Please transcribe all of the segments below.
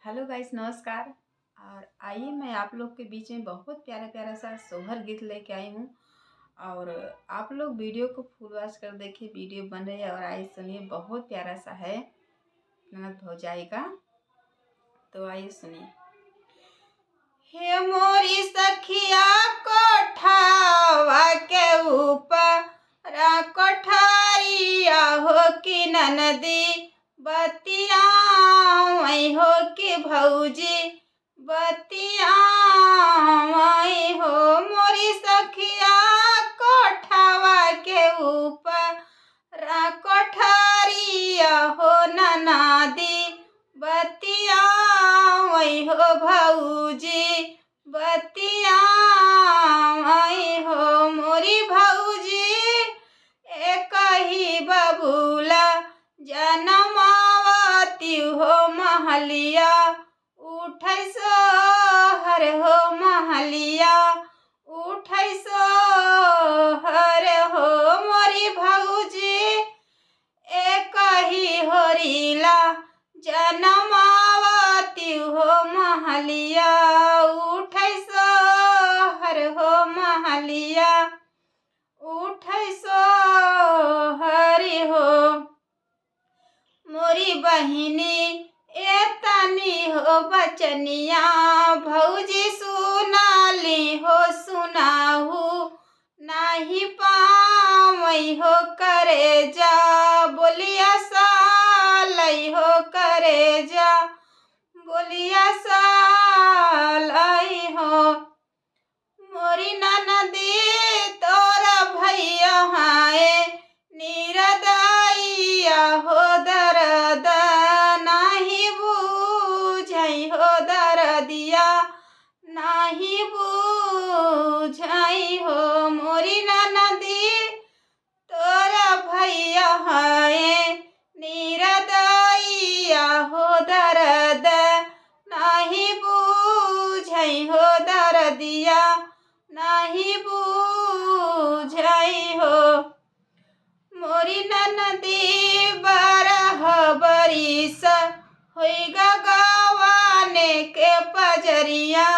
Hello guys, नमस्कार। और आइए मैं आप लोग के बीच में बहुत प्यारा प्यारा सा सोहर गीत लेके आई हूँ। और आप लोग वीडियो को फुल वॉच कर देखिए, वीडियो बन रही है और आइए सुनिए, बहुत प्यारा सा है, ननद भौजाई का। तो आइए सुनिए। हे मोरी सखिया कोठावा के ऊपर कोठारिया हो कि ननदी बतिया हो कि भौजी बतिया हो। मोरी सखिया कोठावा के ऊपर कोठारिया हो ननादी बतिया हो भौजी बतिया हो। मोरी भौजी एक ही बबूला जनमावती हो महलिया उठै सोहर हो महलिया उठै सोहर हो। मोरी भौजी एक ही होरीला जनमावती हो महलिया उठै सोहर हो महलिया उठै सोहर हो। मोरी बहिनी एतनी हो बचनिया भौजी सुनाली हो सुनाहू नाही पावई हो करे जा बोलिया सालई हो करे जा बोलिया सालई हो। मोरी ननदी तोरा भैया हाय निरदैया हो दर्द नाही बुझई हो दर्दिया नाही बुझई हो। मोरी ननदी तोरा भैया हाय निरदैया हो दर्द नाही बुझई हो दर्दिया नाही बुझई हो। मोरी ननदी 12 बरिस होई गवाने के पजरिया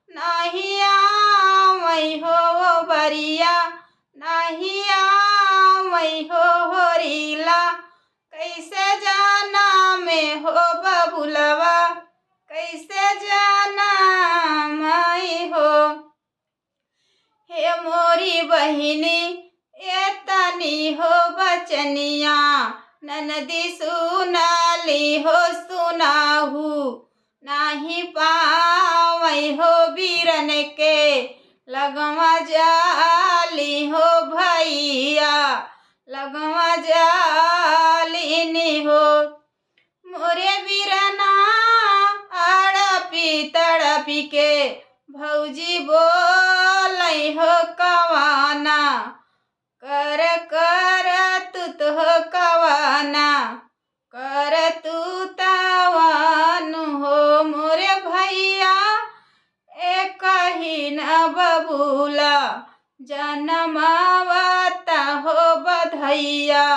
नहीं आवई हो बरिया नहीं आवई हो होरीला कैसे जाना में हो बबुलवा कैसे जाना मई हो। हे मोरी बहिनी एतनी हो बचनिया ननदी सुनाली हो सुनाहू नाही पावई हो बीरन के लगवा जाली हो भैया लगवा जालिनी हो। मोरे बीरना अड़पी तड़पी के भौजी बोलई हो कवाना कर कर तुत हो कवाना कर तू तवान हो। मोरे भैया एक ही न बबूला जनमावता हो बधैया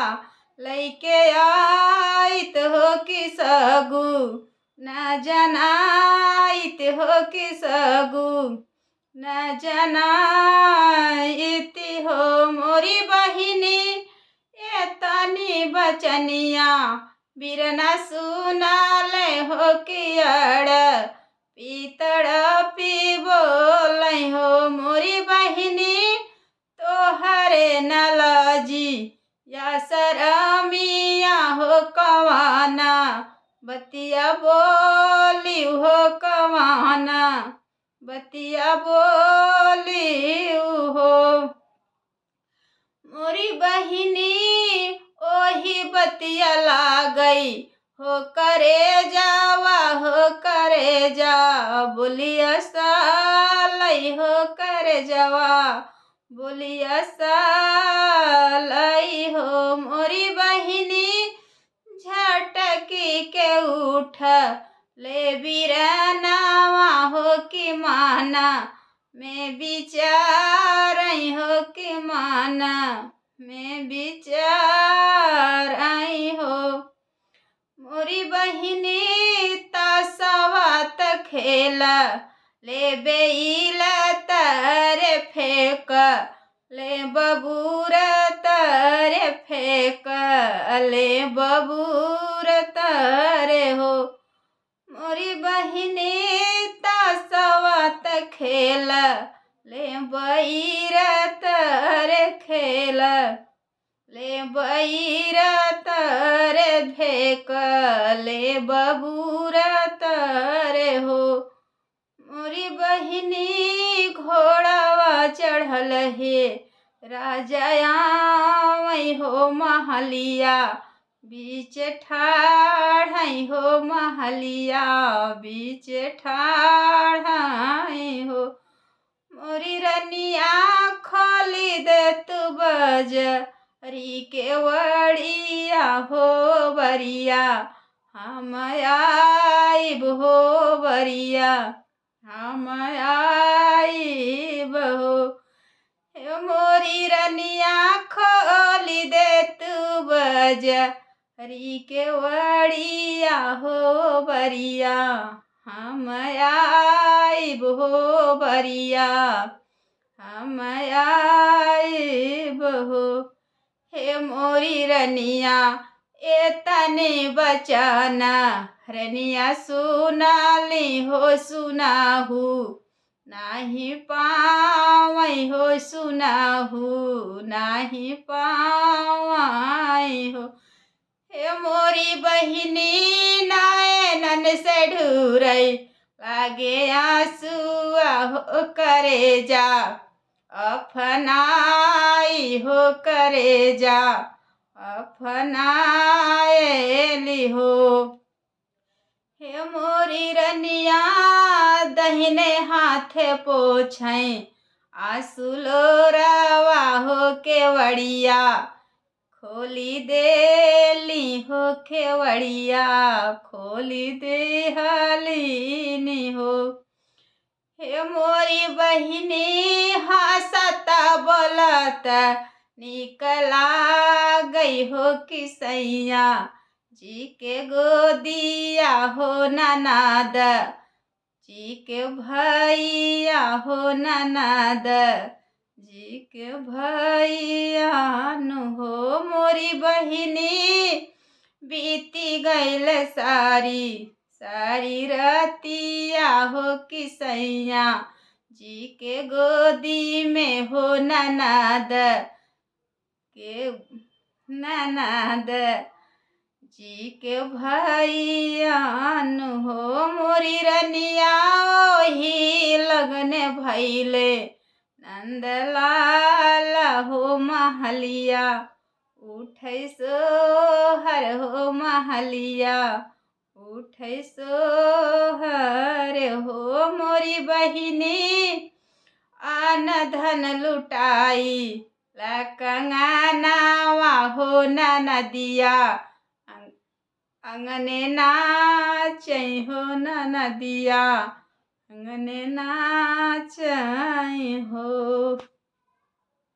लैके आइत हो कि सगु न जनाइत हो कि सगु न जनाइत हो। मोरी बहिनी एतनी बचनिया बिरना सुनाले हो कि अड़ पीतड़ पी बोलै हो। मोरी बहिनी तोहरे नलजी या सरमिया हो कवाना बतिया बोली हो कवाना बतिया बोली हो। मोरी बहिनी ओही बतिया लागई हो करे जा बोलिया सालई हो करे जावा बोलिया सालई हो। मोरी बहिनी झटकी के उठ ले बीरनावा हो कि माना मैं विचार हो कि माना मैं विचार आई हो। मोरी बहिनी तसवा खेल ले बेईल तारे फेंक ले बबूर तारे फेंक ले बबूर तारे हो मोरी बहिनी तासवत खेल ले बईर तारे खेल ले बईर तारे फेंक ले बबूर तारे हो मोरी बहिनी घोड़ावा चढ़ल हे राजाया वही हो महलिया बीच ठाढ़ हो महलिया बीच ठाढ़ हो मोरी रनिया खोली दे तू बजरी के वड़िया हो बरिया हम आइब हो बरिया हम आइब हो मोरी रनिया खोली दे तू बजरी के वड़िया हो बरिया हम आइब हो बरिया हम आइब हो हे मोरी रनिया एतने बचना रनिया सुनाली हो सुनाहू नाही पावई हो सुनाहू नाही पावई हो हे मोरी बहिनी नयनन से ढूरई लागे आंसुआ हो करे जा अफनाई हो करे जा अफनाएली हो हे मोरी रनिया दहिने हाथे पोछई आसुलोरावा हो केवड़िया खोली देली हो केवड़िया खोली देहलीनी हो हे मोरी बहिनी हंसता बोलत निकला गई हो किसैया जी के गोदिया हो ननद जी के भैया हो ननद जी के भैया नु हो मोरी बहिनी बीती गईल सारी सारी रतिया हो किसैया जी के गोदी में हो ननद के ननद जी के भैया हो मोरी रनिया ओही लगने भैले नंदलाल हो महलिया उठै सोहर हो महलिया उठै सोहर हो मोरी बहिनी आन धन लुटाई कंगनावा हो नदिया अंगने नाचई हो नदिया अंगने नाचई हो।